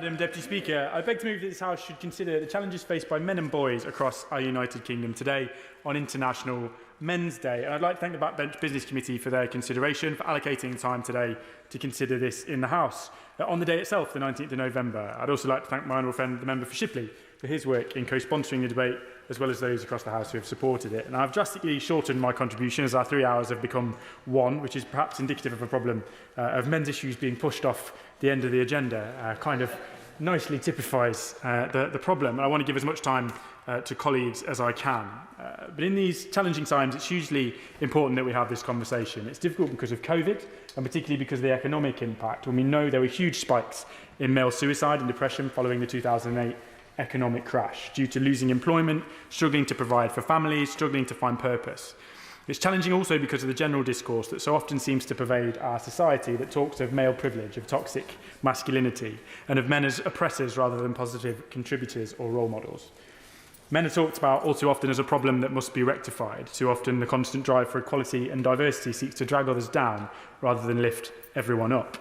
Madam Deputy Speaker, I beg to move that this House should consider the challenges faced by men and boys across our United Kingdom today on International Men's Day. And I'd like to thank the Backbench Business Committee for their consideration, for allocating time today to consider this in the House. On the day itself, the 19th of November, I'd also like to thank my honourable friend, the member for Shipley, for his work in co-sponsoring the debate, as well as those across the House who have supported it. And I've drastically shortened my contribution as our 3 hours have become 1, which is perhaps indicative of a problem of men's issues being pushed off the end of the agenda, kind of nicely typifies the problem. And I want to give as much time to colleagues as I can. But in these challenging times, it's hugely important that we have this conversation. It's difficult because of COVID, and particularly because of the economic impact, when we know there were huge spikes in male suicide and depression following the 2008 economic crash, due to losing employment, struggling to provide for families, struggling to find purpose. It's challenging also because of the general discourse that so often seems to pervade our society that talks of male privilege, of toxic masculinity, and of men as oppressors rather than positive contributors or role models. Men are talked about all too often as a problem that must be rectified. Too often the constant drive for equality and diversity seeks to drag others down rather than lift everyone up.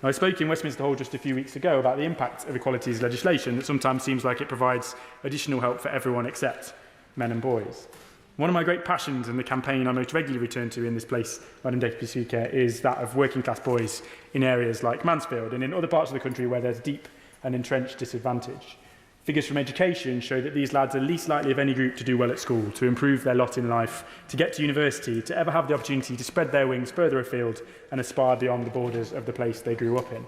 Now, I spoke in Westminster Hall just a few weeks ago about the impact of equalities legislation that sometimes seems like it provides additional help for everyone except men and boys. One of my great passions and the campaign I most regularly return to in this place, Madam Deputy Speaker, is that of working class boys in areas like Mansfield and in other parts of the country where there's deep and entrenched disadvantage. Figures from education show that these lads are least likely of any group to do well at school, to improve their lot in life, to get to university, to ever have the opportunity to spread their wings further afield and aspire beyond the borders of the place they grew up in.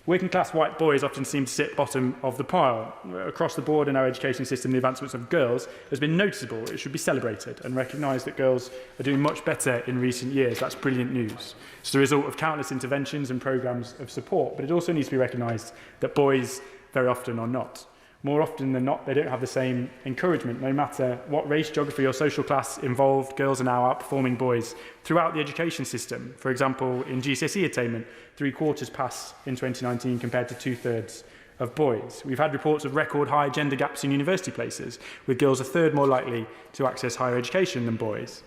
Working class white boys often seem to sit bottom of the pile. Across the board in our education system, the advancements of girls has been noticeable. It should be celebrated and recognised that girls are doing much better in recent years. That's brilliant news. It's the result of countless interventions and programmes of support, but it also needs to be recognised that boys very often are not. More often than not, they don't have the same encouragement. No matter what race, geography or social class involved, girls are now outperforming boys throughout the education system. For example, in GCSE attainment, 3/4 pass in 2019 compared to 2/3 of boys. We've had reports of record high gender gaps in university places, with girls a third more likely to access higher education than boys.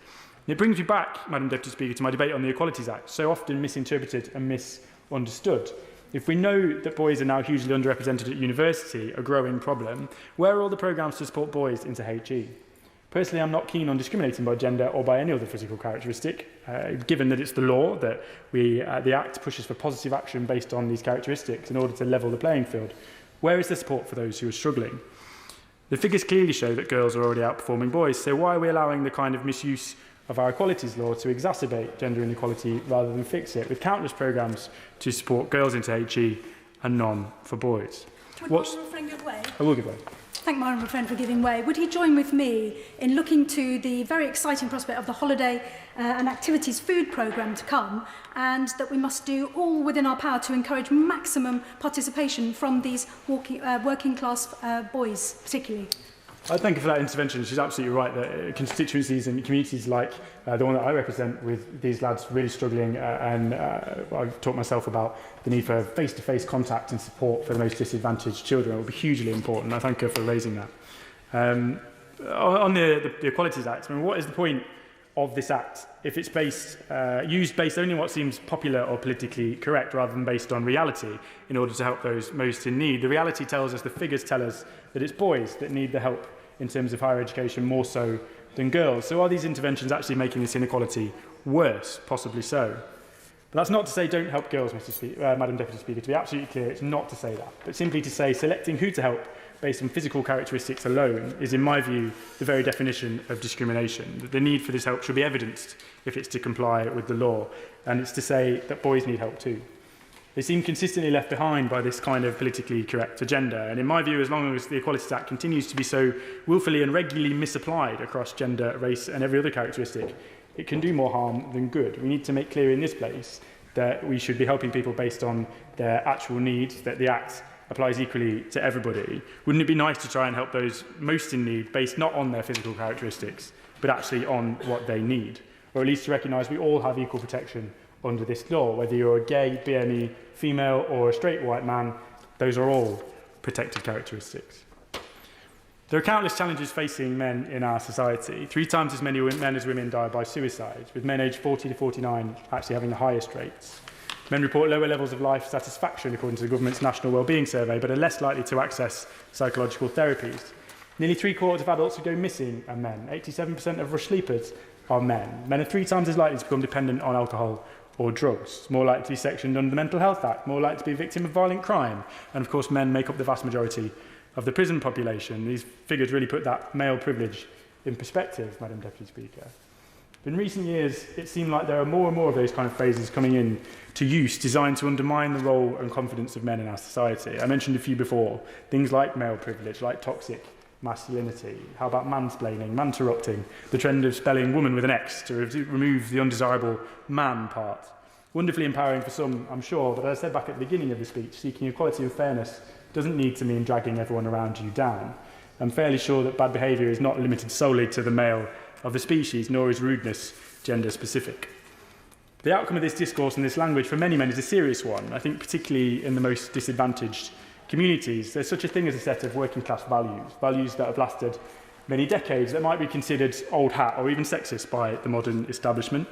And it brings me back, Madam Deputy Speaker, to my debate on the Equalities Act, so often misinterpreted and misunderstood. If we know that boys are now hugely underrepresented at university, a growing problem, where are all the programmes to support boys into HE? Personally, I'm not keen on discriminating by gender or by any other physical characteristic, given that it's the law, that the Act pushes for positive action based on these characteristics in order to level the playing field. Where is the support for those who are struggling? The figures clearly show that girls are already outperforming boys, so why are we allowing the kind of misuse of our equalities law to exacerbate gender inequality rather than fix it, with countless programmes to support girls into HE and none for boys? Would my honourable friend give way? I will give way. Thank my honourable friend for giving way. Would he join with me in looking to the very exciting prospect of the holiday and activities food programme to come, and that we must do all within our power to encourage maximum participation from these working class boys particularly? I thank her for that intervention. She's absolutely right that constituencies and communities like the one that I represent, with these lads really struggling, and I've talked myself about the need for face-to-face contact and support for the most disadvantaged children. It will be hugely important. I thank her for raising that. On the Equalities Act, I mean, what is the point of this Act if it's used based only on what seems popular or politically correct rather than based on reality in order to help those most in need? The reality tells us, the figures tell us, that it's boys that need the help in terms of higher education more so than girls. So are these interventions actually making this inequality worse? Possibly so. But that's not to say don't help girls, Madam Deputy Speaker. To be absolutely clear, it's not to say that, but simply to say selecting who to help based on physical characteristics alone is, in my view, the very definition of discrimination. The need for this help should be evidenced if it's to comply with the law, and it's to say that boys need help too. They seem consistently left behind by this kind of politically correct agenda, and in my view, as long as the Equalities Act continues to be so willfully and regularly misapplied across gender, race and every other characteristic, it can do more harm than good. We need to make clear in this place that we should be helping people based on their actual needs, that the Act applies equally to everybody. Wouldn't it be nice to try and help those most in need based not on their physical characteristics, but actually on what they need? Or at least to recognise we all have equal protection under this law, whether you're a gay, BME, female or a straight white man, those are all protected characteristics. There are countless challenges facing men in our society. 3 times as many men as women die by suicide, with men aged 40 to 49 actually having the highest rates. Men report lower levels of life satisfaction according to the government's National Wellbeing Survey, but are less likely to access psychological therapies. Nearly 3/4 of adults who go missing are men. 87% of rush sleepers are men. Men are 3 times as likely to become dependent on alcohol or drugs, more likely to be sectioned under the Mental Health Act, more likely to be a victim of violent crime. And of course, men make up the vast majority of the prison population. These figures really put that male privilege in perspective, Madam Deputy Speaker. In recent years, it seemed like there are more and more of those kind of phrases coming in to use designed to undermine the role and confidence of men in our society. I mentioned a few before, things like male privilege, like toxic masculinity. How about mansplaining, manterrupting, the trend of spelling woman with an X to remove the undesirable man part. Wonderfully empowering for some, I'm sure, but as I said back at the beginning of the speech, seeking equality and fairness doesn't need to mean dragging everyone around you down. I'm fairly sure that bad behaviour is not limited solely to the male of the species, nor is rudeness gender specific. The outcome of this discourse and this language for many men is a serious one. I think particularly in the most disadvantaged communities, there's such a thing as a set of working class values, values that have lasted many decades that might be considered old hat or even sexist by the modern establishment.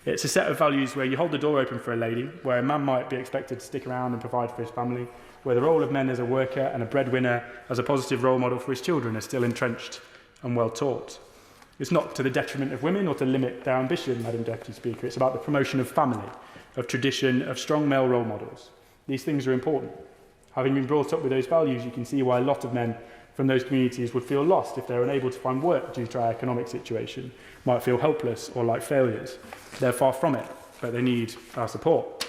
It's a set of values where you hold the door open for a lady, where a man might be expected to stick around and provide for his family, where the role of men as a worker and a breadwinner as a positive role model for his children are still entrenched and well taught. It's not to the detriment of women or to limit their ambition, Madam Deputy Speaker. It's about the promotion of family, of tradition, of strong male role models. These things are important. Having been brought up with those values, you can see why a lot of men from those communities would feel lost if they're unable to find work due to our economic situation, might feel helpless or like failures. They're far from it, but they need our support.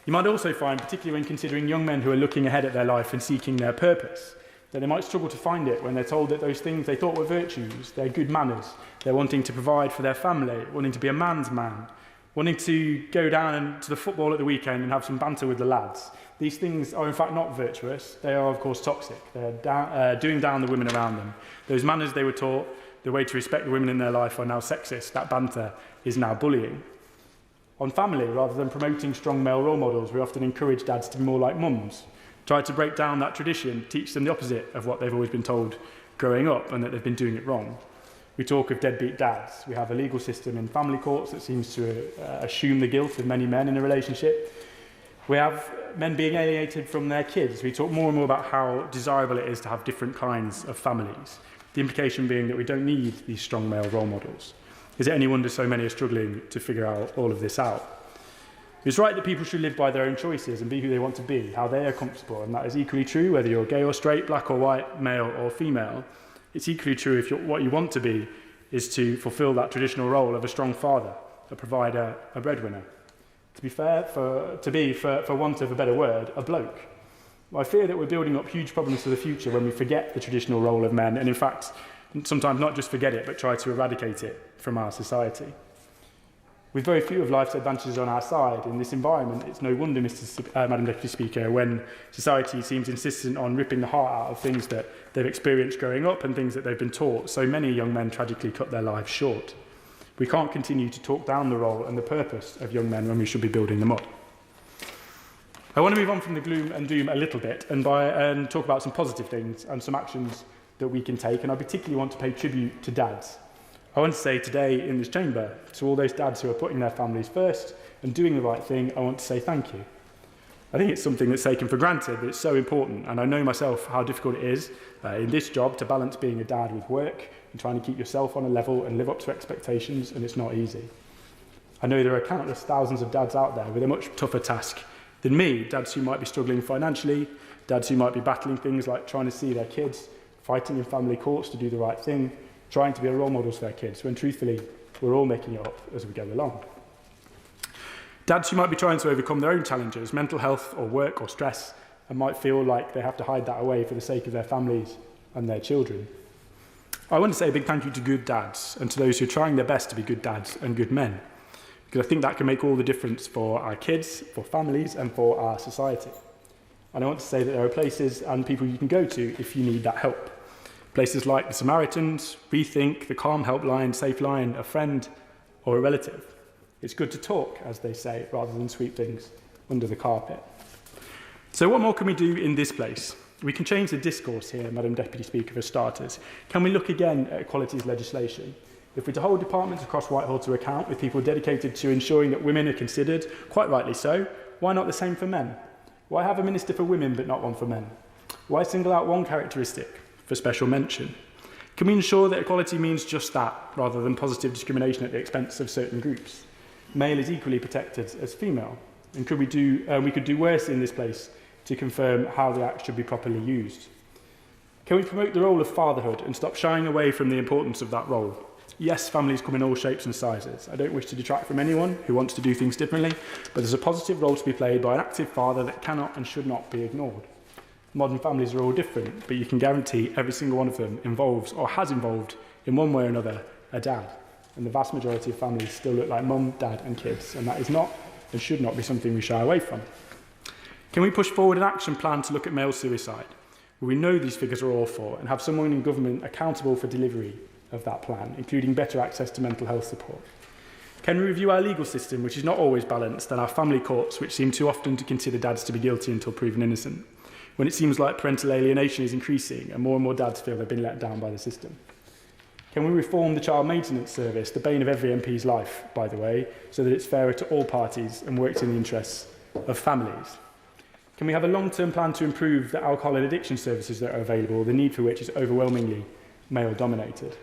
You might also find, particularly when considering young men who are looking ahead at their life and seeking their purpose, that they might struggle to find it when they're told that those things they thought were virtues, they're good manners, they're wanting to provide for their family, wanting to be a man's man, wanting to go down to the football at the weekend and have some banter with the lads. These things are in fact not virtuous, they are of course toxic. They're doing down the women around them. Those manners they were taught, the way to respect the women in their life are now sexist. That banter is now bullying. On family, rather than promoting strong male role models, we often encourage dads to be more like mums. Try to break down that tradition, teach them the opposite of what they've always been told growing up and that they've been doing it wrong. We talk of deadbeat dads. We have a legal system in family courts that seems to assume the guilt of many men in a relationship. We have men being alienated from their kids. We talk more and more about how desirable it is to have different kinds of families. The implication being that we don't need these strong male role models. Is it any wonder so many are struggling to figure out all of this out? It's right that people should live by their own choices and be who they want to be, how they are comfortable, and that is equally true whether you're gay or straight, black or white, male or female. It's equally true if what you want to be is to fulfil that traditional role of a strong father, a provider, a breadwinner. To be fair, for want of a better word, a bloke. I fear that we're building up huge problems for the future when we forget the traditional role of men, and in fact, sometimes not just forget it, but try to eradicate it from our society. With very few of life's advantages on our side in this environment, it's no wonder, Madam Deputy Speaker, when society seems insistent on ripping the heart out of things that they've experienced growing up and things that they've been taught, so many young men tragically cut their lives short. We can't continue to talk down the role and the purpose of young men when we should be building them up. I want to move on from the gloom and doom a little bit and talk about some positive things and some actions that we can take, and I particularly want to pay tribute to dads. I want to say today in this chamber, to all those dads who are putting their families first and doing the right thing, I want to say thank you. I think it's something that's taken for granted, but it's so important, and I know myself how difficult it is in this job to balance being a dad with work and trying to keep yourself on a level and live up to expectations, and it's not easy. I know there are countless thousands of dads out there with a much tougher task than me, dads who might be struggling financially, dads who might be battling things like trying to see their kids, fighting in family courts to do the right thing, trying to be a role model for their kids, when truthfully, we're all making it up as we go along. Dads who might be trying to overcome their own challenges, mental health or work or stress, and might feel like they have to hide that away for the sake of their families and their children. I want to say a big thank you to good dads and to those who are trying their best to be good dads and good men, because I think that can make all the difference for our kids, for families, and for our society. And I want to say that there are places and people you can go to if you need that help. Places like the Samaritans, Rethink, the Calm Helpline, Safe Line, a friend or a relative. It's good to talk, as they say, rather than sweep things under the carpet. So what more can we do in this place? We can change the discourse here, Madam Deputy Speaker, for starters. Can we look again at equalities legislation? If we're to hold departments across Whitehall to account with people dedicated to ensuring that women are considered, quite rightly so, why not the same for men? Why have a minister for women but not one for men? Why single out one characteristic for special mention? Can we ensure that equality means just that, rather than positive discrimination at the expense of certain groups? Male is equally protected as female, and we could do worse in this place to confirm how the Act should be properly used. Can we promote the role of fatherhood and stop shying away from the importance of that role? Yes, families come in all shapes and sizes. I don't wish to detract from anyone who wants to do things differently, but there's a positive role to be played by an active father that cannot and should not be ignored. Modern families are all different, but you can guarantee every single one of them involves or has involved in one way or another a dad. And the vast majority of families still look like mum, dad and kids, and that is not and should not be something we shy away from. Can we push forward an action plan to look at male suicide? We know these figures are awful and have someone in government accountable for delivery of that plan, including better access to mental health support. Can we review our legal system, which is not always balanced, and our family courts, which seem too often to consider dads to be guilty until proven innocent, when it seems like parental alienation is increasing and more dads feel they've been let down by the system? Can we reform the child maintenance service, the bane of every MP's life, by the way, so that it's fairer to all parties and works in the interests of families? Can we have a long-term plan to improve the alcohol and addiction services that are available, the need for which is overwhelmingly male-dominated?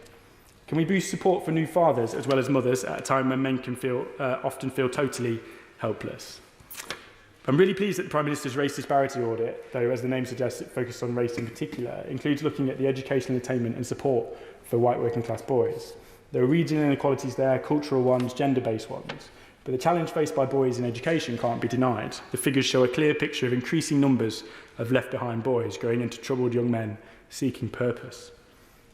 Can we boost support for new fathers as well as mothers at a time when men can often feel totally helpless? I'm really pleased that the Prime Minister's race disparity audit, though as the name suggests it focused on race in particular, includes looking at the educational attainment and support for white working class boys. There are regional inequalities there, cultural ones, gender-based ones. But the challenge faced by boys in education can't be denied. The figures show a clear picture of increasing numbers of left-behind boys growing into troubled young men seeking purpose.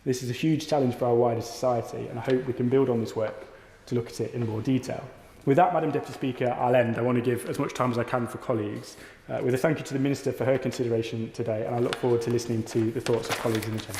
This is a huge challenge for our wider society, and I hope we can build on this work to look at it in more detail. With that, Madam Deputy Speaker, I'll end. I want to give as much time as I can for colleagues, with a thank you to the Minister for her consideration today, and I look forward to listening to the thoughts of colleagues in the Chamber.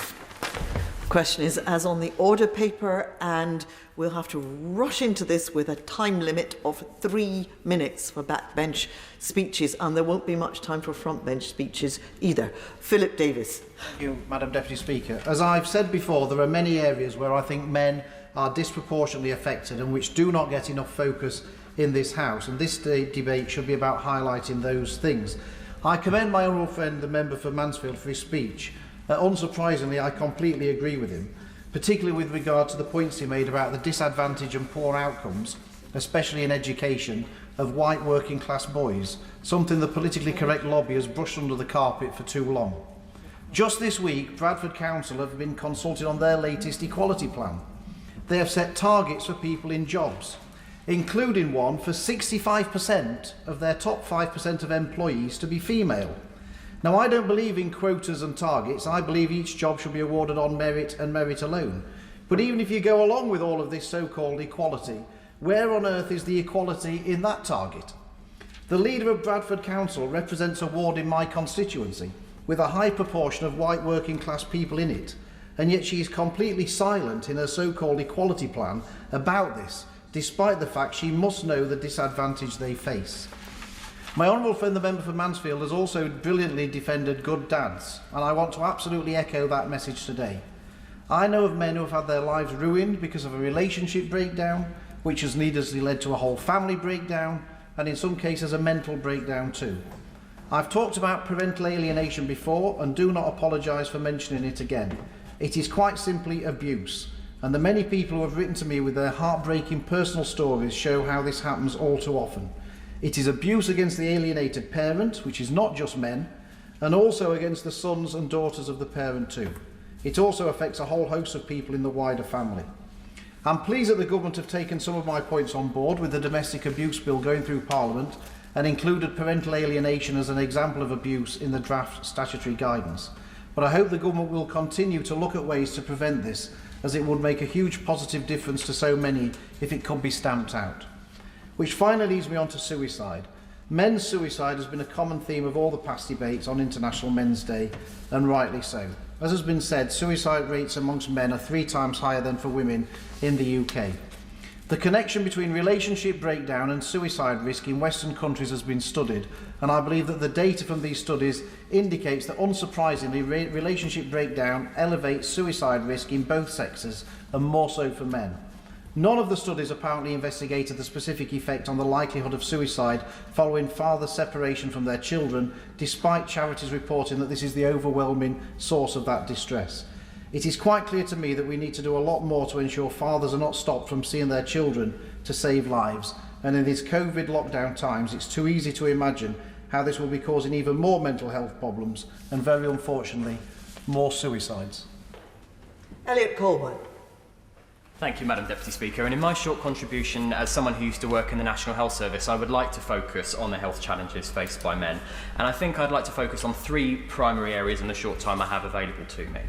Question is as on the order paper, and we'll have to rush into this with a time limit of 3 minutes for backbench speeches, and there won't be much time for frontbench speeches either. Philip Davies. Thank you, Madam Deputy Speaker. As I've said before, there are many areas where I think men are disproportionately affected and which do not get enough focus in this House, and this debate should be about highlighting those things. I commend my honourable friend, the member for Mansfield, for his speech. Unsurprisingly, I completely agree with him, particularly with regard to the points he made about the disadvantage and poor outcomes, especially in education, of white working class boys, something the politically correct lobby has brushed under the carpet for too long. Just this week, Bradford Council have been consulted on their latest equality plan. They have set targets for people in jobs, including one for 65% of their top 5% of employees to be female. Now, I don't believe in quotas and targets. I believe each job should be awarded on merit and merit alone. But even if you go along with all of this so-called equality, where on earth is the equality in that target? The leader of Bradford Council represents a ward in my constituency with a high proportion of white working class people in it, and yet she is completely silent in her so-called equality plan about this, despite the fact she must know the disadvantage they face. My honourable friend, the member for Mansfield, has also brilliantly defended good dads, and I want to absolutely echo that message today. I know of men who have had their lives ruined because of a relationship breakdown, which has needlessly led to a whole family breakdown, and in some cases a mental breakdown too. I've talked about parental alienation before and do not apologise for mentioning it again. It is quite simply abuse, and the many people who have written to me with their heartbreaking personal stories show how this happens all too often. It is abuse against the alienated parent, which is not just men, and also against the sons and daughters of the parent too. It also affects a whole host of people in the wider family. I'm pleased that the government have taken some of my points on board with the domestic abuse bill going through Parliament and included parental alienation as an example of abuse in the draft statutory guidance. But I hope the government will continue to look at ways to prevent this, as it would make a huge positive difference to so many if it could be stamped out. Which finally leads me on to suicide. Men's suicide has been a common theme of all the past debates on International Men's Day, and rightly so. As has been said, suicide rates amongst men are 3 times higher than for women in the UK. The connection between relationship breakdown and suicide risk in Western countries has been studied, and I believe that the data from these studies indicates that, unsurprisingly, relationship breakdown elevates suicide risk in both sexes, and more so for men. None of the studies apparently investigated the specific effect on the likelihood of suicide following father separation from their children, despite charities reporting that this is the overwhelming source of that distress. It is quite clear to me that we need to do a lot more to ensure fathers are not stopped from seeing their children to save lives, and in these COVID lockdown times it's too easy to imagine how this will be causing even more mental health problems and, very unfortunately, more suicides. Elliot Colwell. Thank you, Madam Deputy Speaker. And in my short contribution as someone who used to work in the National Health Service, I would like to focus on the health challenges faced by men. And I think I'd like to focus on three primary areas in the short time I have available to me.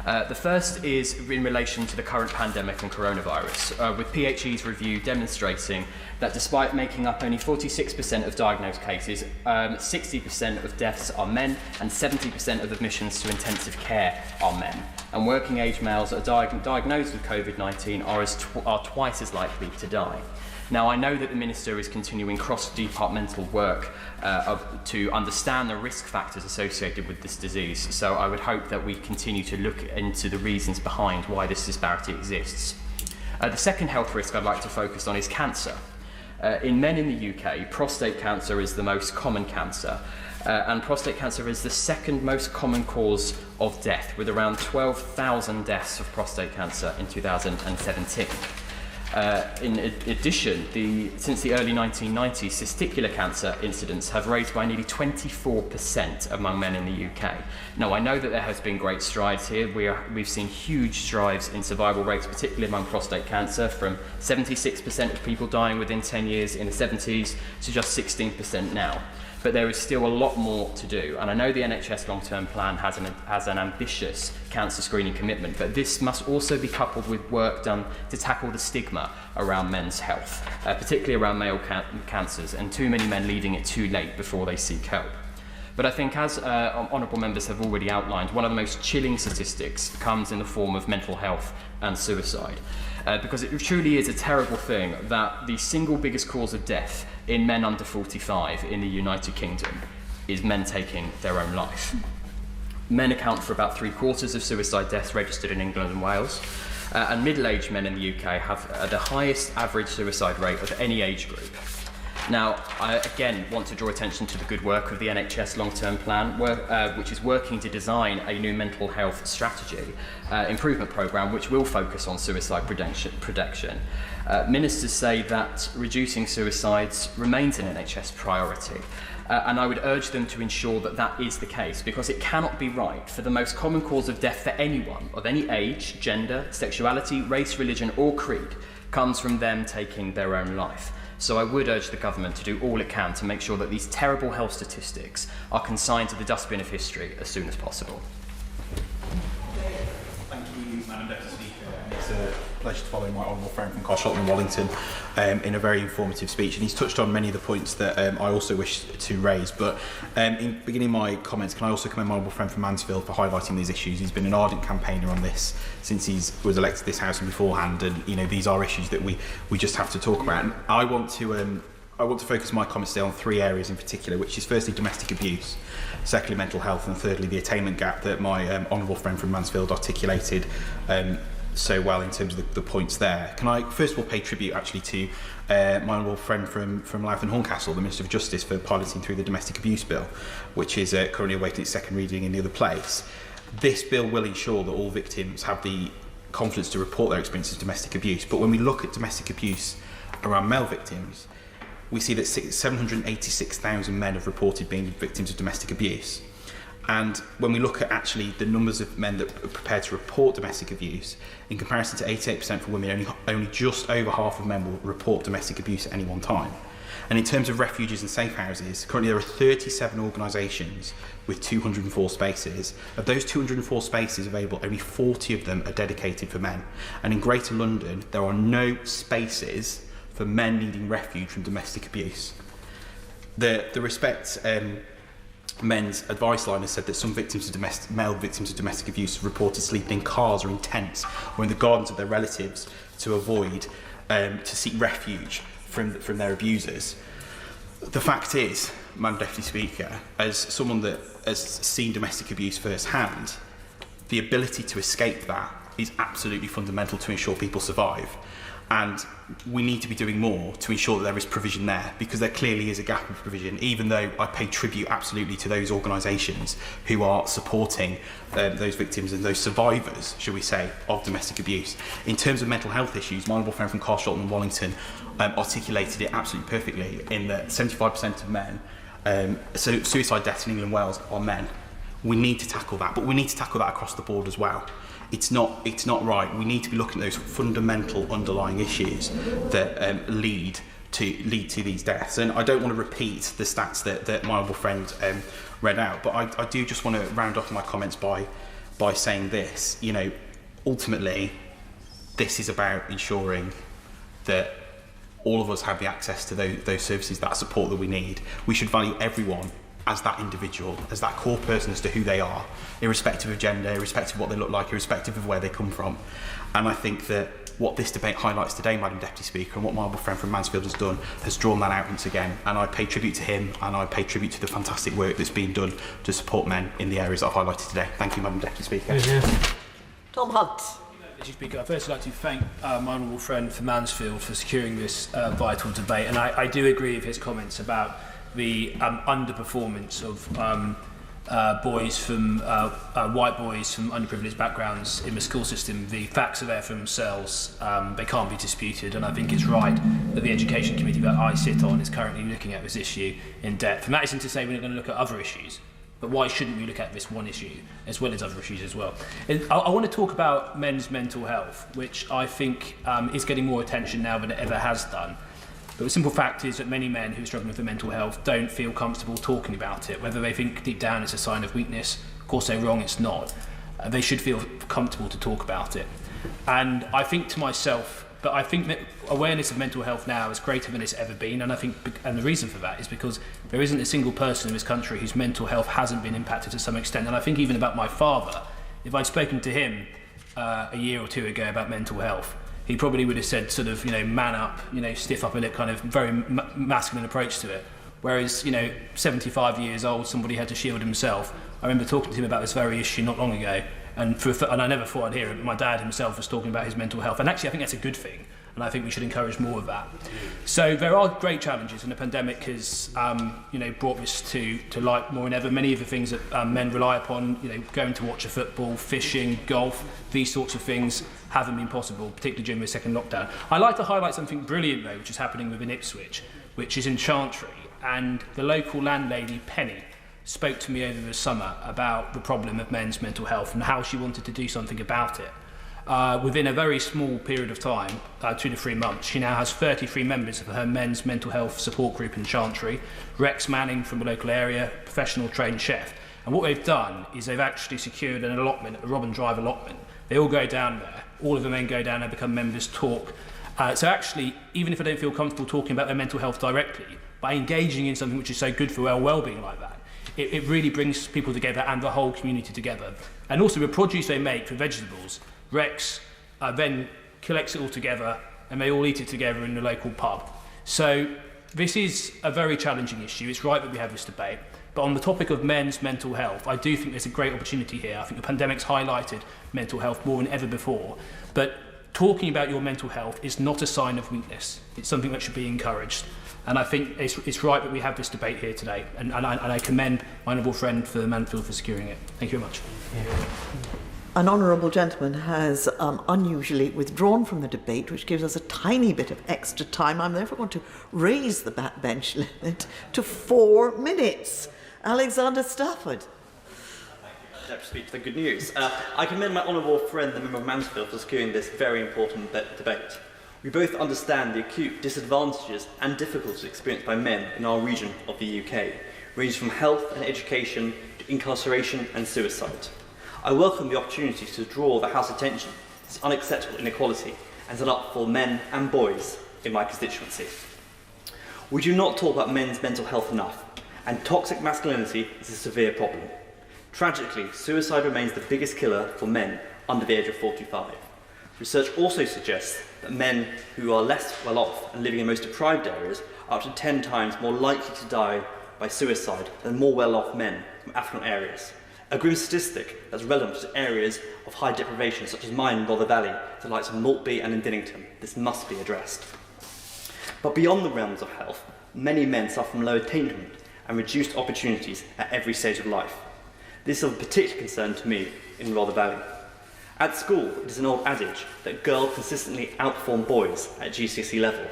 The first is in relation to the current pandemic and coronavirus, with PHE's review demonstrating that despite making up only 46% of diagnosed cases, 60% of deaths are men and 70% of admissions to intensive care are men. And working age males that are diagnosed with COVID-19 are twice as likely to die. Now, I know that the Minister is continuing cross-departmental work to understand the risk factors associated with this disease, so I would hope that we continue to look into the reasons behind why this disparity exists. The second health risk I'd like to focus on is cancer. In men in the UK, prostate cancer is the most common cancer, and prostate cancer is the second most common cause of death, with around 12,000 deaths of prostate cancer in 2017. In addition, since the early 1990s, testicular cancer incidents have raised by nearly 24% among men in the UK. Now, I know that there has been great strides here. We've seen huge strides in survival rates, particularly among prostate cancer, from 76% of people dying within 10 years in the 70s to just 16% now. But there is still a lot more to do, and I know the NHS long-term plan has an ambitious cancer screening commitment, but this must also be coupled with work done to tackle the stigma around men's health, particularly around male cancers, and too many men leaving it too late before they seek help. But I think, as honourable members have already outlined, one of the most chilling statistics comes in the form of mental health and suicide. Because it truly is a terrible thing that the single biggest cause of death in men under 45 in the United Kingdom is men taking their own life. Men account for about 3/4 of suicide deaths registered in England and Wales, and middle-aged men in the UK have the highest average suicide rate of any age group. Now, I again want to draw attention to the good work of the NHS long-term plan, which is working to design a new mental health strategy improvement programme which will focus on suicide prevention. Ministers say that reducing suicides remains an NHS priority, and I would urge them to ensure that that is the case, because it cannot be right for the most common cause of death for anyone of any age, gender, sexuality, race, religion or creed comes from them taking their own life. So I would urge the government to do all it can to make sure that these terrible health statistics are consigned to the dustbin of history as soon as possible. Thank you, Madam Deputy Speaker. It's a pleasure to follow my honourable friend from Carshalton and Wallington in a very informative speech, and he's touched on many of the points that I also wish to raise. But in beginning my comments, can I also commend my honourable friend from Mansfield for highlighting these issues. He's been an ardent campaigner on this since he was elected to this House and beforehand, and these are issues that we just have to talk about. And I want to focus my comments today on three areas in particular, which is firstly domestic abuse, secondly mental health, and thirdly the attainment gap that my honourable friend from Mansfield articulated so well in terms of the points there. Can I first of all pay tribute actually to my honourable friend from Louth and Horncastle, the Minister of Justice, for piloting through the domestic abuse bill, which is currently awaiting its second reading in the other place. This bill will ensure that all victims have the confidence to report their experiences of domestic abuse, but when we look at domestic abuse around male victims, we see that 786,000 men have reported being victims of domestic abuse. And when we look at actually the numbers of men that are prepared to report domestic abuse, in comparison to 88% for women, only just over half of men will report domestic abuse at any one time. And in terms of refuges and safe houses, currently there are 37 organisations with 204 spaces. Of those 204 spaces available, only 40 of them are dedicated for men. And in Greater London, there are no spaces for men needing refuge from domestic abuse. The Respect Men's advice line has said that some male victims of domestic abuse have reported sleeping in cars or in tents or in the gardens of their relatives to avoid to seek refuge from their abusers. The fact is, Madam Deputy Speaker, as someone that has seen domestic abuse firsthand, the ability to escape that is absolutely fundamental to ensure people survive. And we need to be doing more to ensure that there is provision there, because there clearly is a gap of provision, even though I pay tribute absolutely to those organisations who are supporting those victims and those survivors, shall we say, of domestic abuse. In terms of mental health issues, my honourable friend from Carshalton and Wallington articulated it absolutely perfectly in that 75% of men, so suicide deaths in England and Wales are men. We need to tackle that, but we need to tackle that across the board as well. It's not right. We need to be looking at those fundamental underlying issues that lead to these deaths. And I don't want to repeat the stats that my honourable friend read out, but I do just want to round off my comments by saying this. You know, ultimately, this is about ensuring that all of us have the access to those services, that support that we need. We should value everyone as that individual, as that core person, as to who they are, irrespective of gender, irrespective of what they look like, irrespective of where they come from. And I think that what this debate highlights today, Madam Deputy Speaker, and what my honourable friend from Mansfield has done, has drawn that out once again. And I pay tribute to him, and I pay tribute to the fantastic work that's been done to support men in the areas that I've highlighted today. Thank you, Madam Deputy Speaker. Tom Hunt. Deputy Speaker, I'd first like to thank my honourable friend from Mansfield for securing this vital debate. And I do agree with his comments about the underperformance of boys from white boys from underprivileged backgrounds in the school system. The facts are there for themselves. They can't be disputed, and I think it's right that the Education Committee that I sit on is currently looking at this issue in depth. And that isn't to say we're not going to look at other issues, but why shouldn't we look at this one issue as well as other issues as well? And I want to talk about men's mental health, which I think is getting more attention now than it ever has done. But the simple fact is that many men who are struggling with their mental health don't feel comfortable talking about it, whether they think deep down it's a sign of weakness. Of course they're wrong, it's not. They should feel comfortable to talk about it. And I think to myself, but I think that awareness of mental health now is greater than it's ever been, and I think, and the reason for that is because there isn't a single person in this country whose mental health hasn't been impacted to some extent. And I think even about my father, if I'd spoken to him a year or two ago about mental health, he probably would have said sort of, man up, stiff upper lip, kind of very masculine approach to it. Whereas, 75 years old, somebody had to shield himself. I remember talking to him about this very issue not long ago, and I never thought I'd hear it, but my dad himself was talking about his mental health. And actually, I think that's a good thing, and I think we should encourage more of that. So there are great challenges, and the pandemic has, brought this to light more than ever. Many of the things that men rely upon, going to watch a football, fishing, golf, these sorts of things haven't been possible, particularly during the second lockdown. I'd like to highlight something brilliant, though, which is happening within Ipswich, which is in Chantry, and the local landlady, Penny, spoke to me over the summer about the problem of men's mental health and how she wanted to do something about it. Within a very small period of time, 2 to 3 months, she now has 33 members of her men's mental health support group in Chantry, Rex Manning from the local area, professional trained chef. And what they've done is they've actually secured an allotment, a Robin Drive allotment. They all go down there, all of the men go down there, become members, talk. So actually, even if I don't feel comfortable talking about their mental health directly, by engaging in something which is so good for our well-being like that, it really brings people together and the whole community together. And also the produce they make for vegetables, Rex then collects it all together and they all eat it together in the local pub. So this is a very challenging issue. It's right that we have this debate. But on the topic of men's mental health, I do think there's a great opportunity here. I think the pandemic's highlighted mental health more than ever before. But talking about your mental health is not a sign of weakness. It's something that should be encouraged. And I think it's right that we have this debate here today. And I commend my honourable friend for Mansfield for securing it. Thank you very much. Yeah. An honourable gentleman has unusually withdrawn from the debate, which gives us a tiny bit of extra time. I'm therefore going to raise the backbench limit to 4 minutes. Alexander Stafford. Deputy Speaker, for good news. I commend my honourable friend, the member of Mansfield, for securing this very important debate. We both understand the acute disadvantages and difficulties experienced by men in our region of the UK, ranging from health and education to incarceration and suicide. I welcome the opportunity to draw the House's attention to this unacceptable inequality and stand up for men and boys in my constituency. We do not talk about men's mental health enough, and toxic masculinity is a severe problem. Tragically, suicide remains the biggest killer for men under the age of 45. Research also suggests that men who are less well off and living in most deprived areas are up to 10 times more likely to die by suicide than more well off men from affluent areas. A grim statistic that's relevant to areas of high deprivation such as mine in Rother Valley, the likes of Maltby and in Dinnington. This must be addressed. But beyond the realms of health, many men suffer from low attainment and reduced opportunities at every stage of life. This is of particular concern to me in Rother Valley. At school, it is an old adage that girls consistently outperform boys at GCSE level,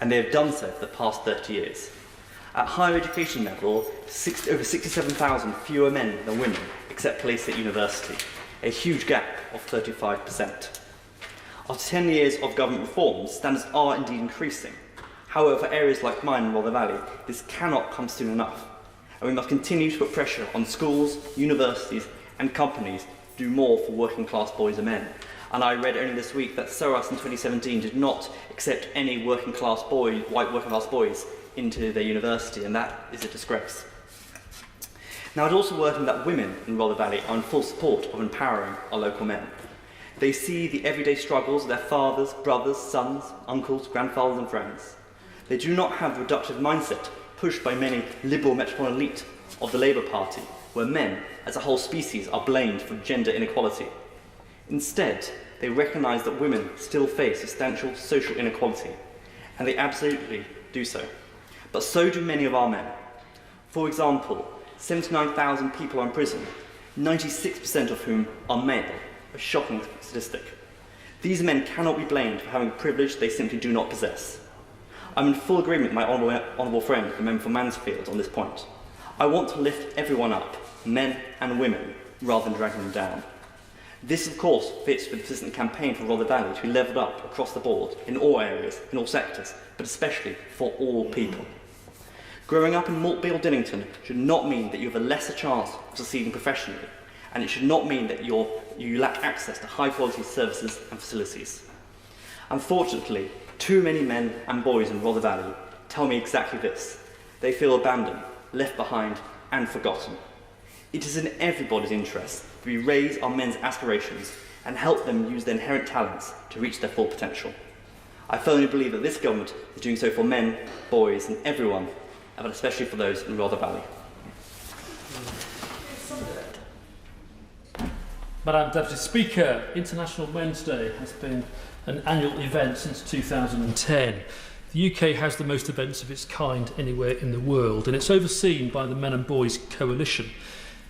and they have done so for the past 30 years. At higher education level, over 67,000 fewer men than women accept places at university, a huge gap of 35%. After 10 years of government reforms, standards are indeed increasing. However, for areas like mine in Rother Valley, this cannot come soon enough, and we must continue to put pressure on schools, universities and companies to do more for working class boys and men. And I read only this week that SOAS in 2017 did not accept any white working class boys into their university, and that is a disgrace. Now, I'd also working that women in Rother Valley are in full support of empowering our local men. They see the everyday struggles of their fathers, brothers, sons, uncles, grandfathers and friends. They do not have the reductive mindset pushed by many liberal metropolitan elite of the Labour Party, where men as a whole species are blamed for gender inequality. Instead, they recognise that women still face substantial social inequality, and they absolutely do so. But so do many of our men. For example, 79,000 people are in prison, 96% of whom are male, a shocking statistic. These men cannot be blamed for having a privilege they simply do not possess. I'm in full agreement with my honourable friend, the member for Mansfield, on this point. I want to lift everyone up, men and women, rather than dragging them down. This, of course, fits with the persistent campaign for Rother Valley to be levelled up across the board, in all areas, in all sectors, but especially for all people. Growing up in Maltby or Dinnington should not mean that you have a lesser chance of succeeding professionally, and it should not mean that you lack access to high-quality services and facilities. Unfortunately, too many men and boys in Rother Valley tell me exactly this. They feel abandoned, left behind, and forgotten. It is in everybody's interest that we raise our men's aspirations and help them use their inherent talents to reach their full potential. I firmly believe that this government is doing so for men, boys, and everyone, but especially for those in Rother Valley. Madam Deputy Speaker, International Men's Day has been an annual event since 2010. The UK has the most events of its kind anywhere in the world, and it's overseen by the Men and Boys Coalition.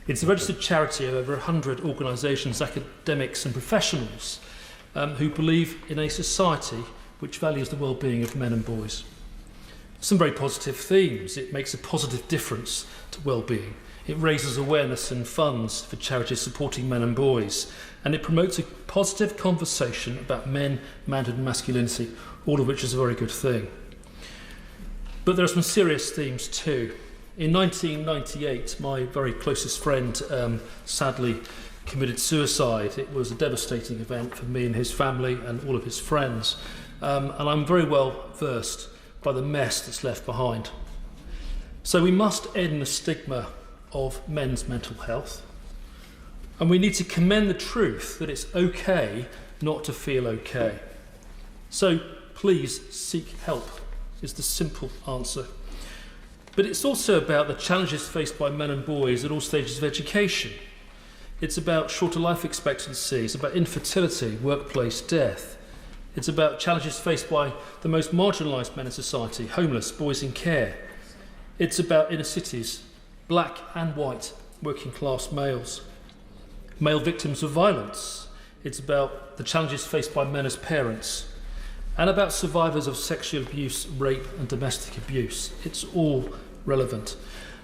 It's a registered charity of over 100 organisations, academics and professionals who believe in a society which values the well-being of men and boys. Some very positive themes. It makes a positive difference to well-being. It raises awareness and funds for charities supporting men and boys, and it promotes a positive conversation about men, manhood and masculinity, all of which is a very good thing. But there are some serious themes too. In 1998, my very closest friend sadly committed suicide. It was a devastating event for me and his family and all of his friends, and I'm very well versed by the mess that's left behind. So we must end the stigma of men's mental health, and we need to commend the truth that it's okay not to feel okay. So please seek help is the simple answer. But it's also about the challenges faced by men and boys at all stages of education. It's about shorter life expectancy, it's about infertility, workplace death. It's about challenges faced by the most marginalised men in society, homeless, boys in care. It's about inner cities, black and white, working class males, male victims of violence. It's about the challenges faced by men as parents, and about survivors of sexual abuse, rape and domestic abuse. It's all relevant.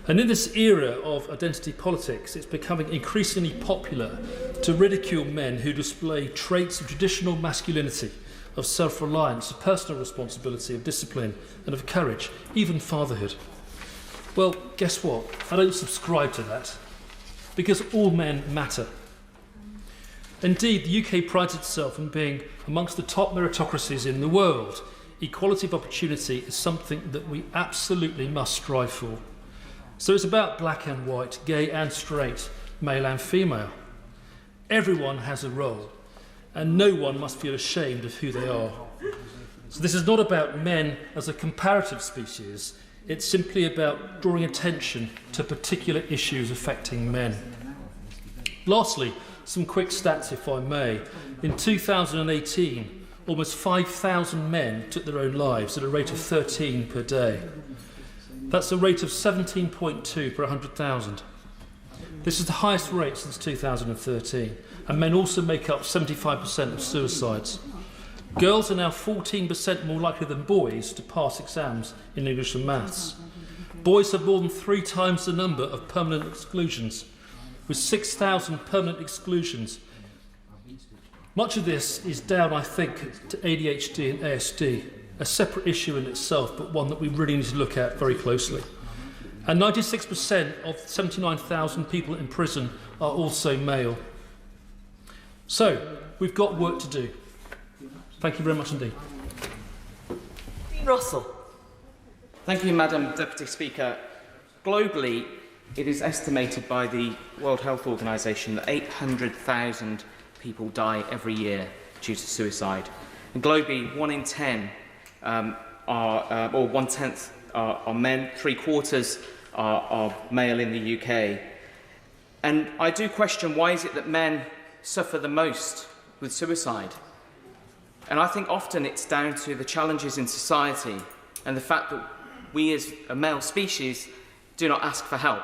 And in this era of identity politics, it's becoming increasingly popular to ridicule men who display traits of traditional masculinity, of self-reliance, of personal responsibility, of discipline and of courage, even fatherhood. Well, guess what? I don't subscribe to that, because all men matter. Indeed, the UK prides itself on being amongst the top meritocracies in the world. Equality of opportunity is something that we absolutely must strive for. So it's about black and white, gay and straight, male and female. Everyone has a role, and no one must feel ashamed of who they are. So this is not about men as a comparative species, it's simply about drawing attention to particular issues affecting men. Lastly, some quick stats if I may. In 2018, almost 5,000 men took their own lives at a rate of 13 per day. That's a rate of 17.2 per 100,000. This is the highest rate since 2013, and men also make up 75% of suicides. Girls are now 14% more likely than boys to pass exams in English and maths. Boys have more than 3 times the number of permanent exclusions, with 6,000 permanent exclusions. Much of this is down, I think, to ADHD and ASD, a separate issue in itself, but one that we really need to look at very closely. And 96% of 79,000 people in prison are also male. So, we've got work to do. Thank you very much indeed. Russell. Thank you, Madam Deputy Speaker. Globally, it is estimated by the World Health Organization that 800,000 people die every year due to suicide. And globally, 1 in 10 or 1/10 are men, 3/4 are male in the UK. And I do question, why is it that men suffer the most with suicide? And I think often it's down to the challenges in society and the fact that we as a male species do not ask for help.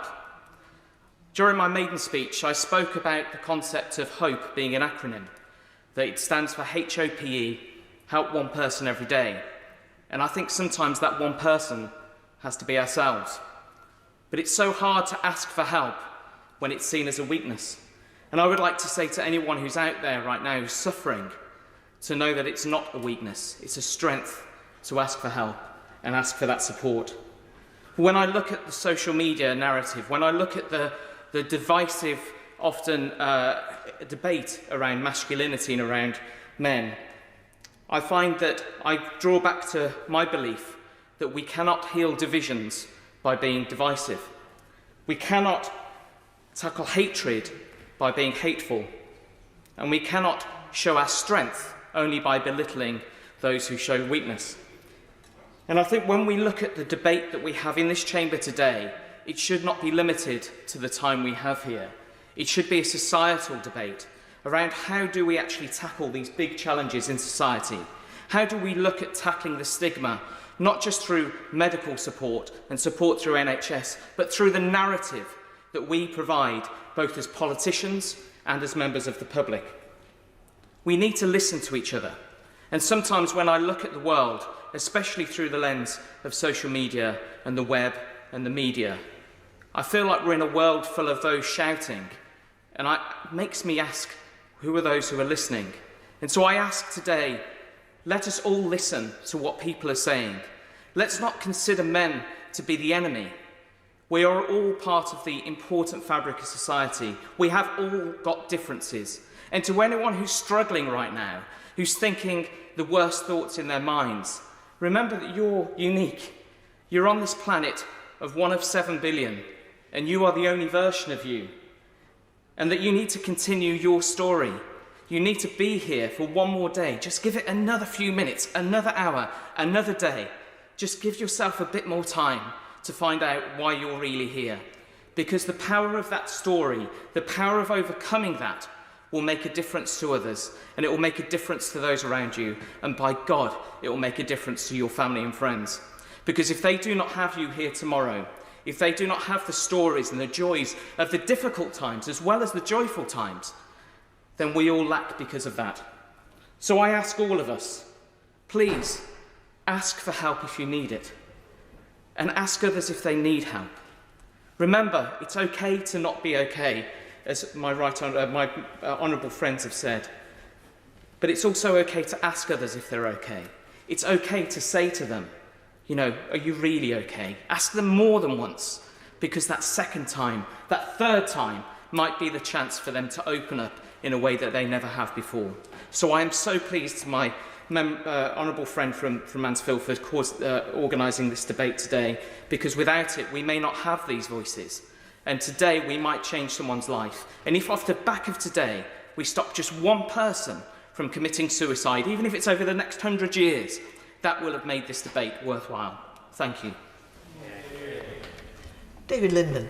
During my maiden speech, I spoke about the concept of HOPE being an acronym, that it stands for HOPE, help one person every day. And I think sometimes that one person has to be ourselves. But it's so hard to ask for help when it's seen as a weakness. And I would like to say to anyone who's out there right now who's suffering, to know that it's not a weakness, it's a strength to ask for help and ask for that support. When I look at the social media narrative, when I look at the divisive, often debate around masculinity and around men, I find that I draw back to my belief that we cannot heal divisions by being divisive. We cannot tackle hatred by being hateful. And we cannot show our strength only by belittling those who show weakness. And I think when we look at the debate that we have in this chamber today, it should not be limited to the time we have here. It should be a societal debate around how do we actually tackle these big challenges in society? How do we look at tackling the stigma, not just through medical support and support through NHS, but through the narrative that we provide both as politicians and as members of the public? We need to listen to each other. And sometimes when I look at the world, especially through the lens of social media and the web and the media, I feel like we're in a world full of those shouting. And it makes me ask, who are those who are listening? And so I ask today, let us all listen to what people are saying. Let's not consider men to be the enemy. We are all part of the important fabric of society. We have all got differences. And to anyone who's struggling right now, who's thinking the worst thoughts in their minds, remember that you're unique. You're on this planet of 1 of 7 billion, and you are the only version of you. And that you need to continue your story. You need to be here for one more day. Just give it another few minutes, another hour, another day. Just give yourself a bit more time to find out why you're really here. Because the power of that story, the power of overcoming that, will make a difference to others, and it will make a difference to those around you, and by God, it will make a difference to your family and friends. Because if they do not have you here tomorrow, if they do not have the stories and the joys of the difficult times as well as the joyful times, then we all lack because of that. So I ask all of us, please ask for help if you need it, and ask others if they need help. Remember, it's okay to not be okay, as my honourable friends have said. But it's also okay to ask others if they're okay. It's okay to say to them, you know, are you really okay? Ask them more than once, because that second time, that third time, might be the chance for them to open up in a way that they never have before. So I am so pleased my honourable friend from Mansfield for organising this debate today, because without it we may not have these voices. And today we might change someone's life. And if off the back of today we stop just one person from committing suicide, even if it's over the next 100 years, that will have made this debate worthwhile. Thank you. David Linden.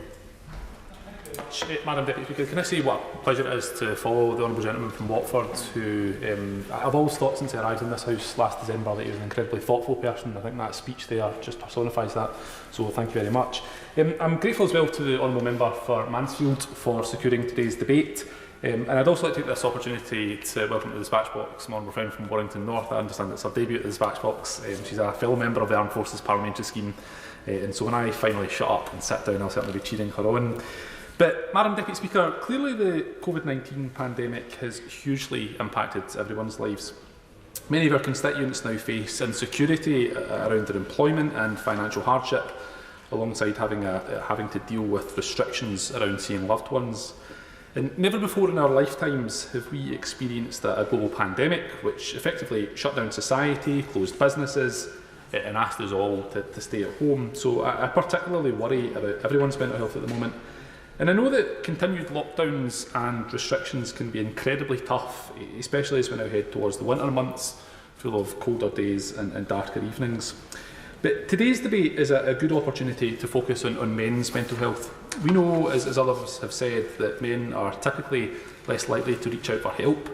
Madam Deputy Speaker, can I say what a pleasure it is to follow the Honourable Gentleman from Watford, who I've always thought since he arrived in this House last December that he was an incredibly thoughtful person. I think that speech there just personifies that, so thank you very much. I'm grateful as well to the Honourable Member for Mansfield for securing today's debate. And I'd also like to take this opportunity to welcome to the Dispatch Box my honourable friend from Warrington North. I understand it's her debut at the Dispatch Box. She's a fellow member of the Armed Forces Parliamentary Scheme, and so when I finally shut up and sit down, I'll certainly be cheering her on. But, Madam Deputy Speaker, clearly the COVID-19 pandemic has hugely impacted everyone's lives. Many of our constituents now face insecurity around their employment and financial hardship, alongside having to deal with restrictions around seeing loved ones. And never before in our lifetimes have we experienced a global pandemic which effectively shut down society, closed businesses, and asked us all to stay at home. So I particularly worry about everyone's mental health at the moment. And I know that continued lockdowns and restrictions can be incredibly tough, especially as we now head towards the winter months, full of colder days and darker evenings. But today's debate is a good opportunity to focus on men's mental health. We know, as others have said, that men are typically less likely to reach out for help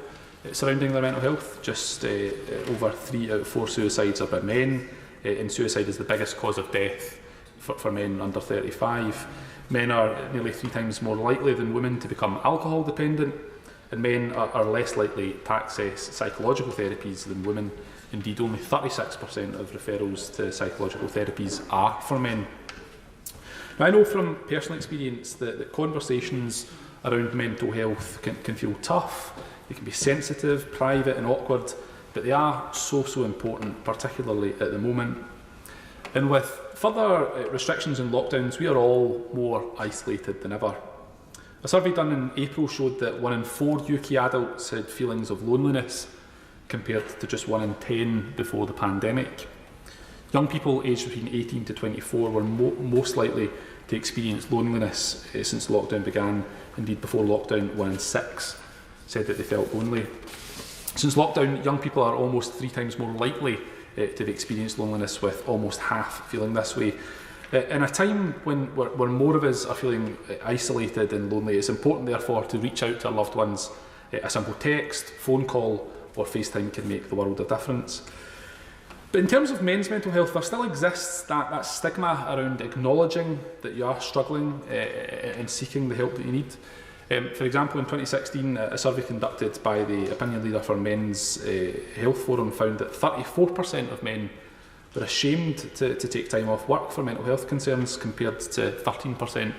surrounding their mental health. Just over 3 out of 4 suicides are by men, and suicide is the biggest cause of death for men under 35. Men are nearly 3 times more likely than women to become alcohol dependent, and men are less likely to access psychological therapies than women. Indeed, only 36% of referrals to psychological therapies are for men. Now, I know from personal experience that conversations around mental health can feel tough, they can be sensitive, private and awkward, but they are so important, particularly at the moment. And with further restrictions and lockdowns, we are all more isolated than ever. A survey done in April showed that 1 in 4 UK adults had feelings of loneliness, compared to just 1 in 10 before the pandemic. Young people aged between 18 to 24 were most likely to experience loneliness since lockdown began. Indeed, before lockdown, 1 in 6 said that they felt lonely. Since lockdown, young people are almost 3 times more likely to have experienced loneliness, with almost half feeling this way. In a time when more of us are feeling isolated and lonely, it's important therefore to reach out to our loved ones. A simple text, phone call or FaceTime can make the world a difference. But in terms of men's mental health, there still exists that stigma around acknowledging that you are struggling and seeking the help that you need. For example, in 2016, a survey conducted by the opinion leader for Men's Health Forum found that 34% of men were ashamed to take time off work for mental health concerns, compared to 13%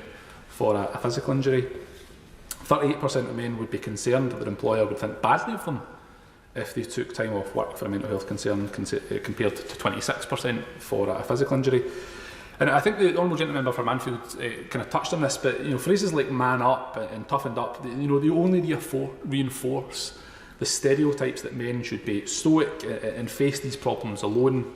for a physical injury. 38% of men would be concerned that their employer would think badly of them if they took time off work for a mental health concern, compared to 26% for a physical injury. And I think the Honourable Gentleman Member for Mansfield kind of touched on this, but phrases like man up and toughened up, they only reinforce the stereotypes that men should be stoic and face these problems alone.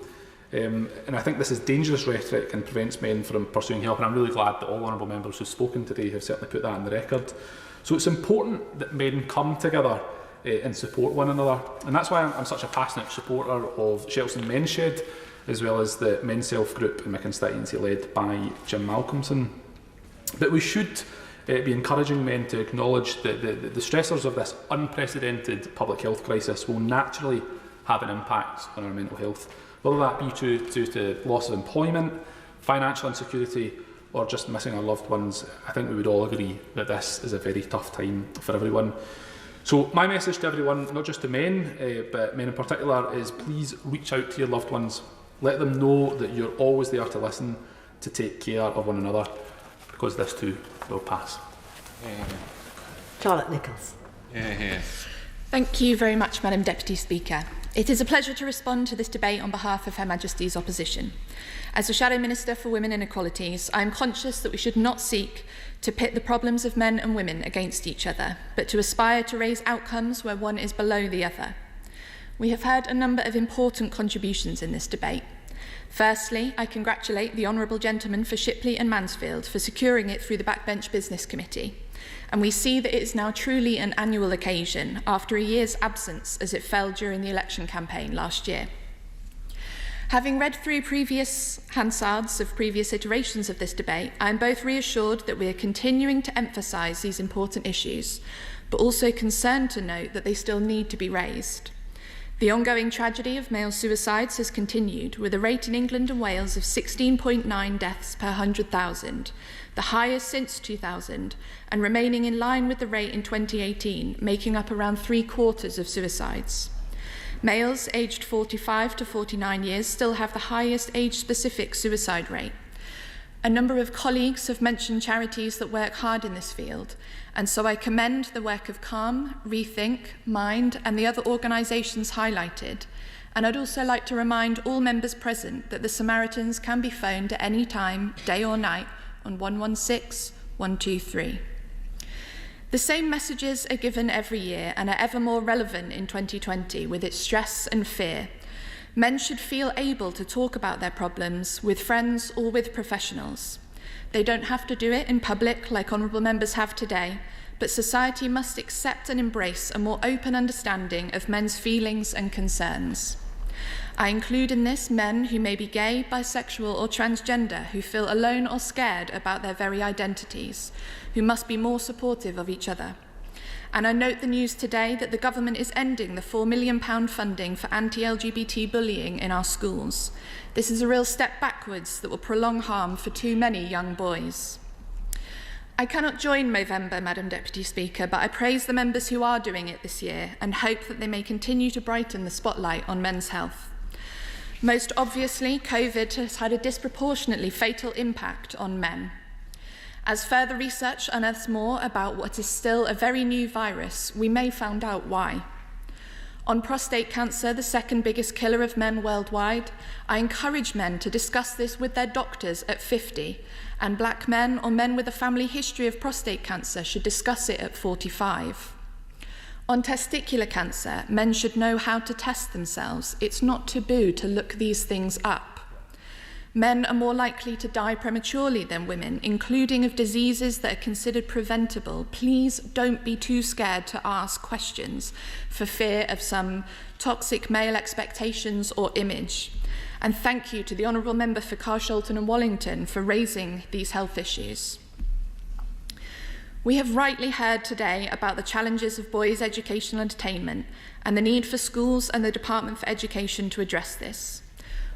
And I think this is dangerous rhetoric and prevents men from pursuing help, and I'm really glad that all Honourable Members who've spoken today have certainly put that on the record. So it's important that men come together and support one another, and that's why I'm such a passionate supporter of Chelsea Men's Shed, as well as the Men's Health Group in my constituency led by Jim Malcolmson. But we should be encouraging men to acknowledge that the stressors of this unprecedented public health crisis will naturally have an impact on our mental health, whether that be due to loss of employment, financial insecurity, or just missing our loved ones. I think we would all agree that this is a very tough time for everyone. So my message to everyone, not just to men, but men in particular, is please reach out to your loved ones. Let them know that you're always there to listen, to take care of one another, because this too will pass. Charlotte Nichols. Thank you very much, Madam Deputy Speaker. It is a pleasure to respond to this debate on behalf of Her Majesty's opposition. As the Shadow Minister for Women and Equalities, I am conscious that we should not seek to pit the problems of men and women against each other, but to aspire to raise outcomes where one is below the other. We have heard a number of important contributions in this debate. Firstly, I congratulate the Honourable Gentleman for Shipley and Mansfield for securing it through the Backbench Business Committee, and we see that it is now truly an annual occasion after a year's absence as it fell during the election campaign last year. Having read through previous Hansards of previous iterations of this debate, I am both reassured that we are continuing to emphasise these important issues, but also concerned to note that they still need to be raised. The ongoing tragedy of male suicides has continued, with a rate in England and Wales of 16.9 deaths per 100,000, the highest since 2000, and remaining in line with the rate in 2018, making up around 3/4 of suicides. Males aged 45 to 49 years still have the highest age-specific suicide rate. A number of colleagues have mentioned charities that work hard in this field, and so I commend the work of Calm, Rethink, Mind, and the other organisations highlighted. And I'd also like to remind all members present that the Samaritans can be phoned at any time, day or night, on 116 123. The same messages are given every year and are ever more relevant in 2020 with its stress and fear. Men should feel able to talk about their problems with friends or with professionals. They don't have to do it in public like honourable members have today, but society must accept and embrace a more open understanding of men's feelings and concerns. I include in this men who may be gay, bisexual or transgender, who feel alone or scared about their very identities, who must be more supportive of each other. And I note the news today that the government is ending the £4 million funding for anti-LGBT bullying in our schools. This is a real step backwards that will prolong harm for too many young boys. I cannot join Movember, Madam Deputy Speaker, but I praise the members who are doing it this year and hope that they may continue to brighten the spotlight on men's health. Most obviously, COVID has had a disproportionately fatal impact on men. As further research unearths more about what is still a very new virus, we may find out why. On prostate cancer, the second biggest killer of men worldwide, I encourage men to discuss this with their doctors at 50, and black men or men with a family history of prostate cancer should discuss it at 45. On testicular cancer, men should know how to test themselves. It's not taboo to look these things up. Men are more likely to die prematurely than women, including of diseases that are considered preventable. Please don't be too scared to ask questions for fear of some toxic male expectations or image. And thank you to the Honourable Member for Carshalton and Wallington for raising these health issues. We have rightly heard today about the challenges of boys' educational attainment and the need for schools and the Department for Education to address this.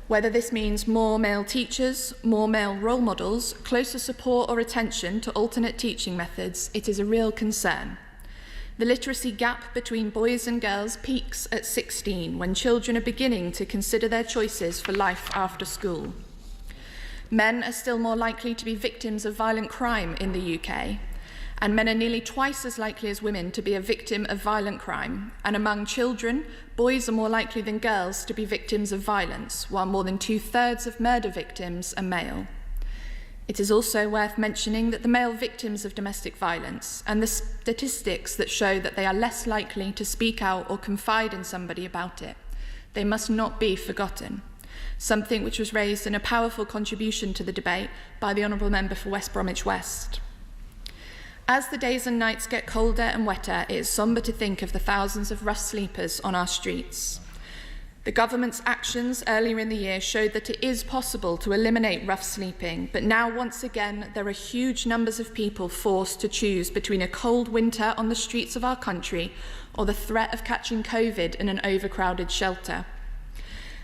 Whether this means more male teachers, more male role models, closer support or attention to alternate teaching methods, it is a real concern. The literacy gap between boys and girls peaks at 16 when children are beginning to consider their choices for life after school. Men are still more likely to be victims of violent crime in the UK, and men are nearly twice as likely as women to be a victim of violent crime. And among children, boys are more likely than girls to be victims of violence, while more than 2/3 of murder victims are male. It is also worth mentioning that the male victims of domestic violence and the statistics that show that they are less likely to speak out or confide in somebody about it, they must not be forgotten, something which was raised in a powerful contribution to the debate by the Honourable Member for West Bromwich West. As the days and nights get colder and wetter, it is sombre to think of the thousands of rough sleepers on our streets. The government's actions earlier in the year showed that it is possible to eliminate rough sleeping, but now once again there are huge numbers of people forced to choose between a cold winter on the streets of our country or the threat of catching COVID in an overcrowded shelter.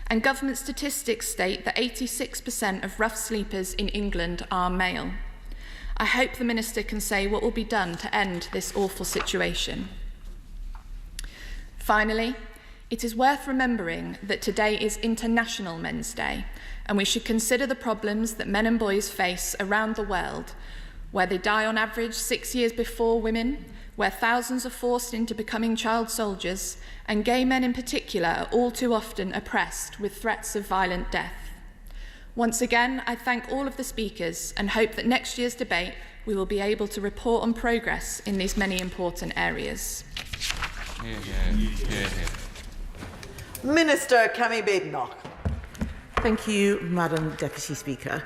And government statistics state that 86% of rough sleepers in England are male. I hope the Minister can say what will be done to end this awful situation. Finally, it is worth remembering that today is International Men's Day, and we should consider the problems that men and boys face around the world, where they die on average 6 years before women, where thousands are forced into becoming child soldiers, and gay men in particular are all too often oppressed with threats of violent death. Once again, I thank all of the speakers and hope that next year's debate we will be able to report on progress in these many important areas. Minister Cami Badenoch. Thank you, Madam Deputy Speaker.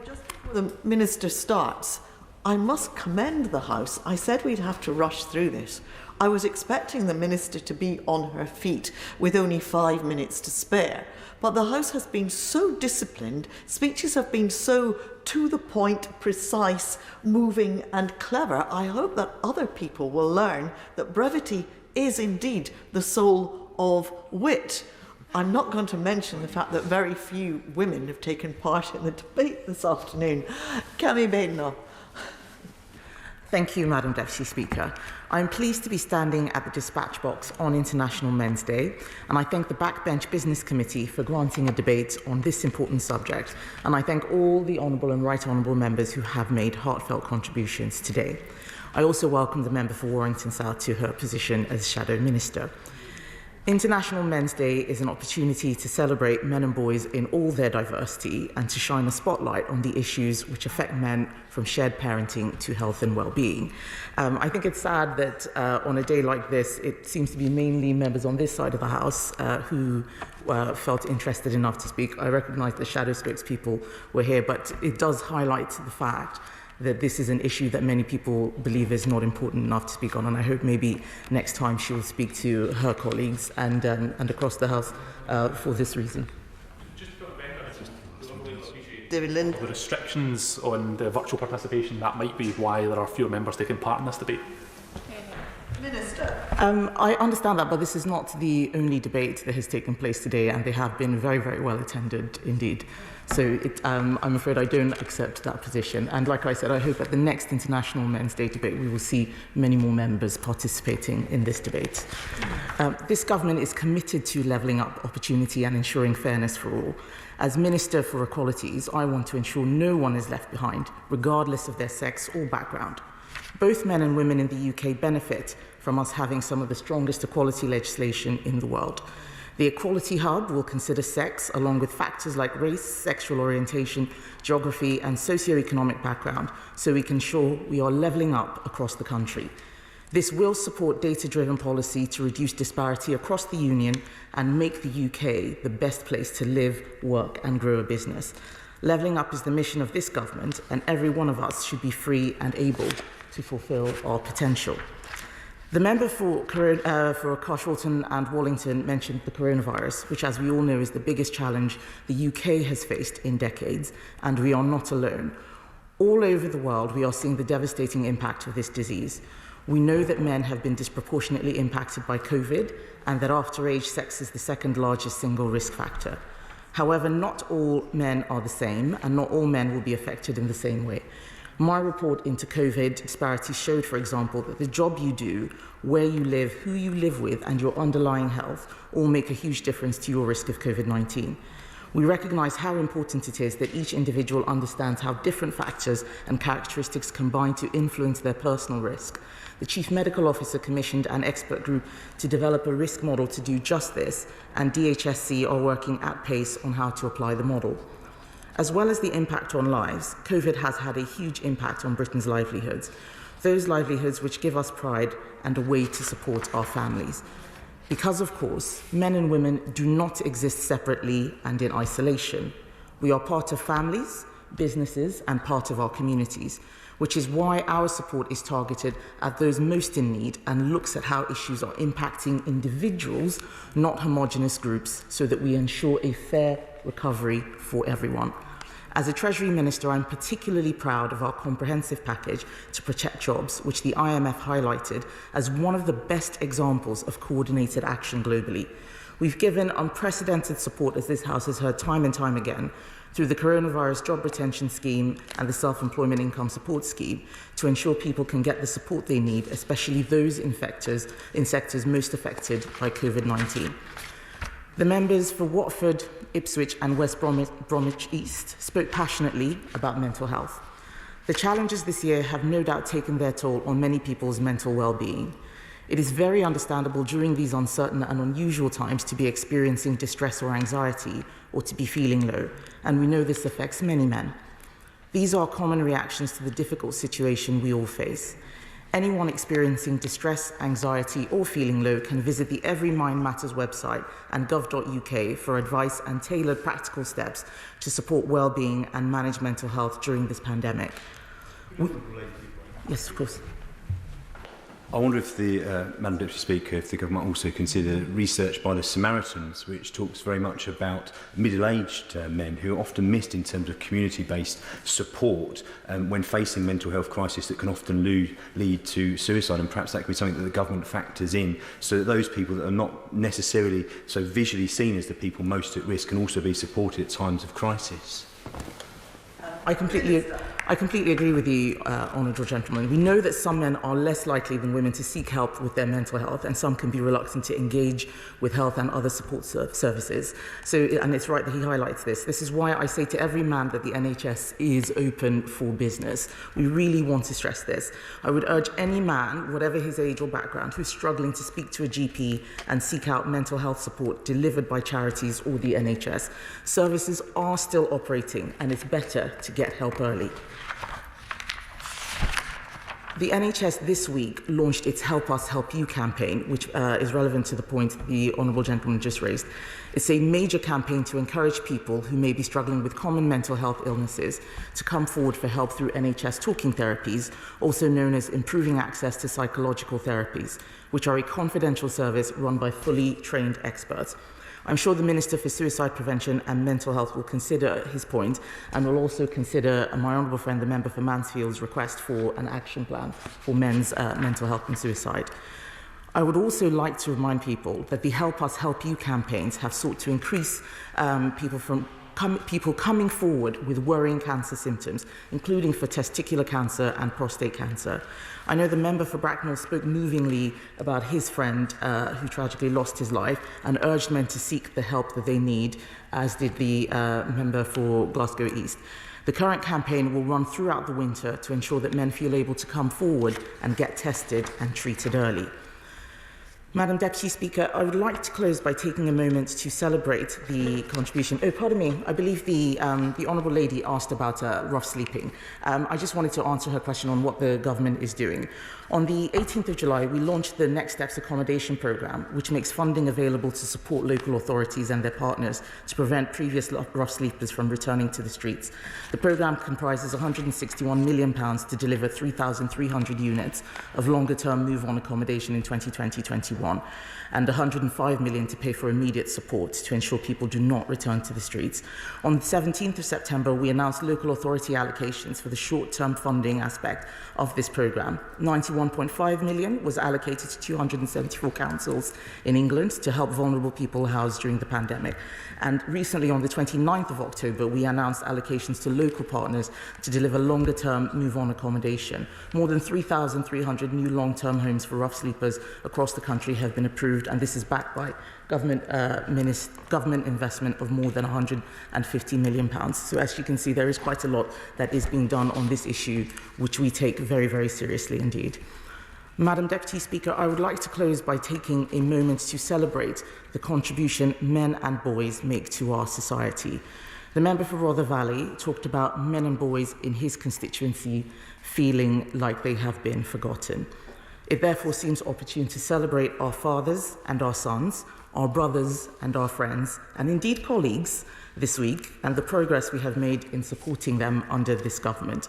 Just before the Minister starts, I must commend the House. I said we'd have to rush through this. I was expecting the Minister to be on her feet with only 5 minutes to spare. But the House has been so disciplined, speeches have been so to the point, precise, moving and clever. I hope that other people will learn that brevity is indeed the soul of wit. I'm not going to mention the fact that very few women have taken part in the debate this afternoon. Cami Badenov. Thank you, Madam Deputy Speaker. I'm pleased to be standing at the dispatch box on International Men's Day, and I thank the Backbench Business Committee for granting a debate on this important subject, and I thank all the Honourable and Right Honourable members who have made heartfelt contributions today. I also welcome the member for Warrington South to her position as Shadow Minister. International Men's Day is an opportunity to celebrate men and boys in all their diversity and to shine a spotlight on the issues which affect men, from shared parenting to health and well-being. I think it's sad that on a day like this, it seems to be mainly members on this side of the House who felt interested enough to speak. I recognise the shadow spokespeople were here, but it does highlight the fact that this is an issue that many people believe is not important enough to speak on, and I hope maybe next time she will speak to her colleagues and across the House for this reason. David Lind. The restrictions on the virtual participation, that might be why there are fewer members taking part in this debate. Minister. I understand that, but this is not the only debate that has taken place today, and they have been very, very well attended indeed. So I'm afraid I don't accept that position. And like I said, I hope at the next International Men's Day debate we will see many more members participating in this debate. This government is committed to levelling up opportunity and ensuring fairness for all. As Minister for Equalities, I want to ensure no one is left behind, regardless of their sex or background. Both men and women in the UK benefit from us having some of the strongest equality legislation in the world. The Equality Hub will consider sex, along with factors like race, sexual orientation, geography, and socioeconomic background, so we can ensure we are levelling up across the country. This will support data-driven policy to reduce disparity across the Union and make the UK the best place to live, work, and grow a business. Levelling up is the mission of this government, and every one of us should be free and able to fulfil our potential. The member for Carshalton and Wallington mentioned the coronavirus, which, as we all know, is the biggest challenge the UK has faced in decades, and we are not alone. All over the world, we are seeing the devastating impact of this disease. We know that men have been disproportionately impacted by COVID, and that after-age sex is the second largest single risk factor. However, not all men are the same, and not all men will be affected in the same way. My report into COVID disparities showed, for example, that the job you do, where you live, who you live with, and your underlying health all make a huge difference to your risk of COVID-19. We recognise how important it is that each individual understands how different factors and characteristics combine to influence their personal risk. The Chief Medical Officer commissioned an expert group to develop a risk model to do just this, and DHSC are working at pace on how to apply the model. As well as the impact on lives, COVID has had a huge impact on Britain's livelihoods, those livelihoods which give us pride and a way to support our families. Because, of course, men and women do not exist separately and in isolation. We are part of families, businesses, and part of our communities, which is why our support is targeted at those most in need and looks at how issues are impacting individuals, not homogenous groups, so that we ensure a fair recovery for everyone. As a Treasury Minister, I'm particularly proud of our comprehensive package to protect jobs, which the IMF highlighted as one of the best examples of coordinated action globally. We've given unprecedented support, as this House has heard time and time again, through the Coronavirus Job Retention Scheme and the Self-Employment Income Support Scheme to ensure people can get the support they need, especially those in sectors most affected by COVID-19. The members for Watford, Ipswich and West Bromwich East spoke passionately about mental health. The challenges this year have no doubt taken their toll on many people's mental well-being. It is very understandable during these uncertain and unusual times to be experiencing distress or anxiety or to be feeling low, and we know this affects many men. These are common reactions to the difficult situation we all face. Anyone experiencing distress, anxiety, or feeling low can visit the Every Mind Matters website and gov.uk for advice and tailored practical steps to support well-being and manage mental health during this pandemic. Yes, of course. I wonder if the, Madam Deputy Speaker, if the government also consider research by the Samaritans, which talks very much about middle-aged men who are often missed in terms of community-based support when facing mental health crisis that can often lead to suicide, and perhaps that could be something that the government factors in, so that those people that are not necessarily so visually seen as the people most at risk can also be supported at times of crisis. I completely agree with the honourable gentleman. We know that some men are less likely than women to seek help with their mental health, and some can be reluctant to engage with health and other support services. So, and it's right that he highlights this. This is why I say to every man that the NHS is open for business. We really want to stress this. I would urge any man, whatever his age or background, who's struggling to speak to a GP and seek out mental health support delivered by charities or the NHS. Services are still operating, and it's better to get help early. The NHS this week launched its Help Us, Help You campaign, which is relevant to the point the honourable gentleman just raised. It's a major campaign to encourage people who may be struggling with common mental health illnesses to come forward for help through NHS talking therapies, also known as improving access to psychological therapies, which are a confidential service run by fully trained experts. I'm sure the Minister for Suicide Prevention and Mental Health will consider his point and will also consider my honourable friend, the member for Mansfield's request for an action plan for men's mental health and suicide. I would also like to remind people that the Help Us, Help You campaigns have sought to increase people coming forward with worrying cancer symptoms, including for testicular cancer and prostate cancer. I know the member for Bracknell spoke movingly about his friend who tragically lost his life and urged men to seek the help that they need, as did the member for Glasgow East. The current campaign will run throughout the winter to ensure that men feel able to come forward and get tested and treated early. Madam Deputy Speaker, I would like to close by taking a moment to celebrate the contribution. Oh, pardon me. I believe the Honourable Lady asked about rough sleeping. I just wanted to answer her question on what the government is doing. On the 18th of July, we launched the Next Steps Accommodation Programme, which makes funding available to support local authorities and their partners to prevent previous rough sleepers from returning to the streets. The programme comprises £161 million to deliver 3,300 units of longer-term move-on accommodation in 2020-21, and £105 million to pay for immediate support to ensure people do not return to the streets. On the 17th of September, we announced local authority allocations for the short-term funding aspect of this programme. £91.5 million was allocated to 274 councils in England to help vulnerable people housed during the pandemic. And recently, on the 29th of October, we announced allocations to local partners to deliver longer-term move-on accommodation. More than 3,300 new long-term homes for rough sleepers across the country have been approved, and this is backed by government investment of more than £150 million. So as you can see, there is quite a lot that is being done on this issue, which we take very, very seriously indeed. Madam Deputy Speaker, I would like to close by taking a moment to celebrate the contribution men and boys make to our society. The member for Rother Valley talked about men and boys in his constituency feeling like they have been forgotten. It therefore seems opportune to celebrate our fathers and our sons, our brothers and our friends, and indeed colleagues this week, and the progress we have made in supporting them under this government.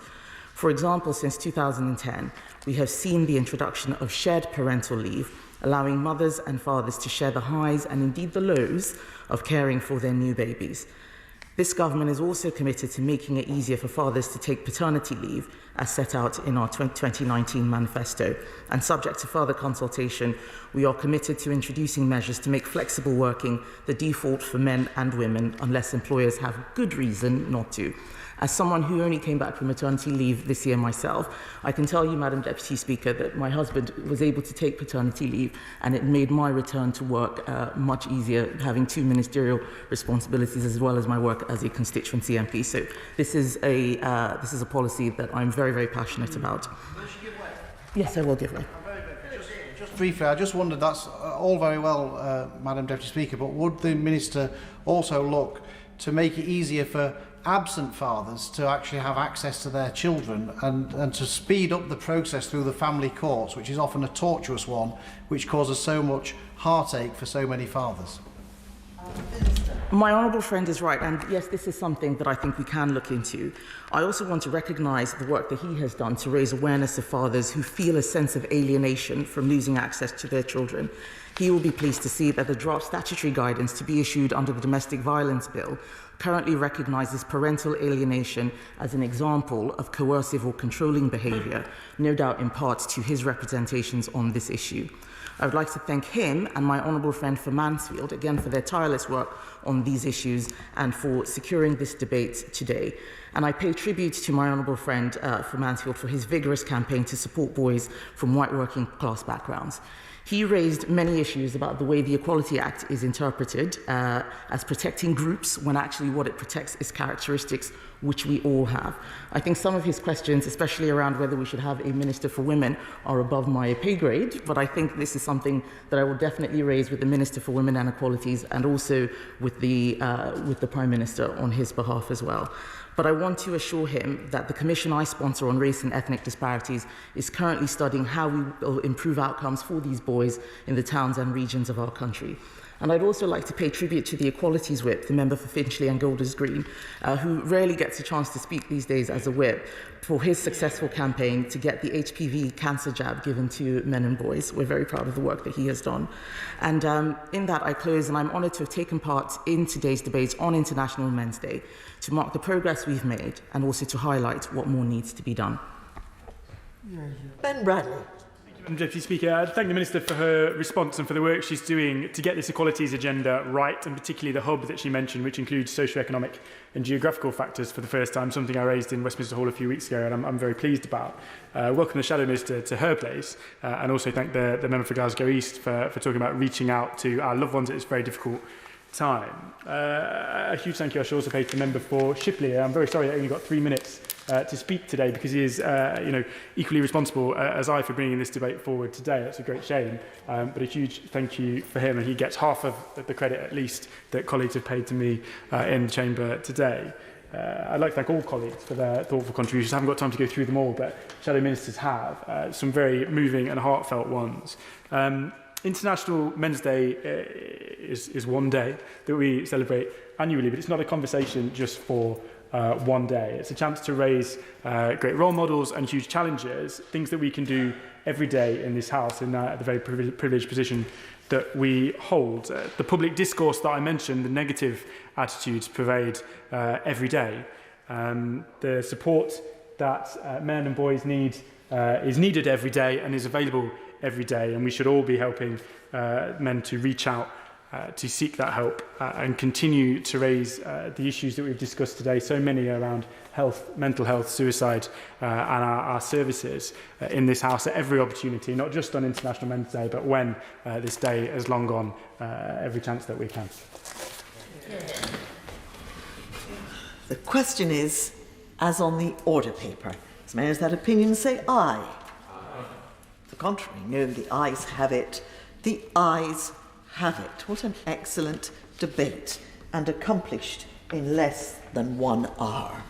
For example, since 2010, we have seen the introduction of shared parental leave, allowing mothers and fathers to share the highs and indeed the lows of caring for their new babies. This government is also committed to making it easier for fathers to take paternity leave, as set out in our 2019 manifesto. And subject to further consultation, we are committed to introducing measures to make flexible working the default for men and women, unless employers have good reason not to. As someone who only came back from maternity leave this year myself, I can tell you, Madam Deputy Speaker, that my husband was able to take paternity leave, and it made my return to work much easier, having two ministerial responsibilities as well as my work as a constituency MP. So this is a policy that I'm very, very passionate about. Yes, I will give way. Just briefly, I just wondered, that's all very well, Madam Deputy Speaker, but would the Minister also look to make it easier for absent fathers to actually have access to their children and to speed up the process through the family courts, which is often a tortuous one, which causes so much heartache for so many fathers. My honourable friend is right, and yes, this is something that I think we can look into. I also want to recognise the work that he has done to raise awareness of fathers who feel a sense of alienation from losing access to their children. He will be pleased to see that the draft statutory guidance to be issued under the Domestic Violence Bill currently recognises parental alienation as an example of coercive or controlling behaviour, no doubt in part to his representations on this issue. I would like to thank him and my honourable friend for Mansfield, again, for their tireless work on these issues and for securing this debate today. And I pay tribute to my honourable friend for Mansfield for his vigorous campaign to support boys from white working class backgrounds. He raised many issues about the way the Equality Act is interpreted as protecting groups, when actually what it protects is characteristics which we all have. I think some of his questions, especially around whether we should have a Minister for Women, are above my pay grade, but I think this is something that I will definitely raise with the Minister for Women and Equalities and also with the Prime Minister on his behalf as well. But I want to assure him that the commission I sponsor on race and ethnic disparities is currently studying how we will improve outcomes for these boys in the towns and regions of our country. And I'd also like to pay tribute to the Equalities Whip, the member for Finchley and Golders Green, who rarely gets a chance to speak these days as a whip, for his successful campaign to get the HPV cancer jab given to men and boys. We're very proud of the work that he has done. And in that, I close, and I'm honoured to have taken part in today's debate on International Men's Day to mark the progress we've made and also to highlight what more needs to be done. Ben Bradley. Deputy Speaker, I thank the Minister for her response and for the work she's doing to get this equalities agenda right, and particularly the hub that she mentioned, which includes socioeconomic and geographical factors for the first time, something I raised in Westminster Hall a few weeks ago, and I'm very pleased about. Welcome the Shadow Minister to her place, and also thank the member for Glasgow East for talking about reaching out to our loved ones at this very difficult time. A huge thank you I should also pay to the member for Shipley. I'm very sorry I only got 3 minutes to speak today, because he is equally responsible as I for bringing this debate forward today. That's a great shame, but a huge thank you for him, and he gets half of the credit at least that colleagues have paid to me in the chamber today. I'd like to thank all colleagues for their thoughtful contributions. I haven't got time to go through them all, but shadow ministers have, some very moving and heartfelt ones. International Men's Day is one day that we celebrate annually, but it's not a conversation just for one day. It's a chance to raise great role models and huge challenges, things that we can do every day in this House in the very privileged position that we hold. The public discourse that I mentioned, the negative attitudes pervade every day. The support that men and boys need is needed every day and is available every day, and we should all be helping men to reach out to seek that help and continue to raise the issues that we've discussed today, so many around health, mental health, suicide, and our services in this House at every opportunity, not just on International Men's Day, but when this day has long gone, every chance that we can. The question is, as on the order paper, as many as that opinion say aye. The contrary, no, the ayes have it. The ayes have it. What an excellent debate, and accomplished in less than 1 hour.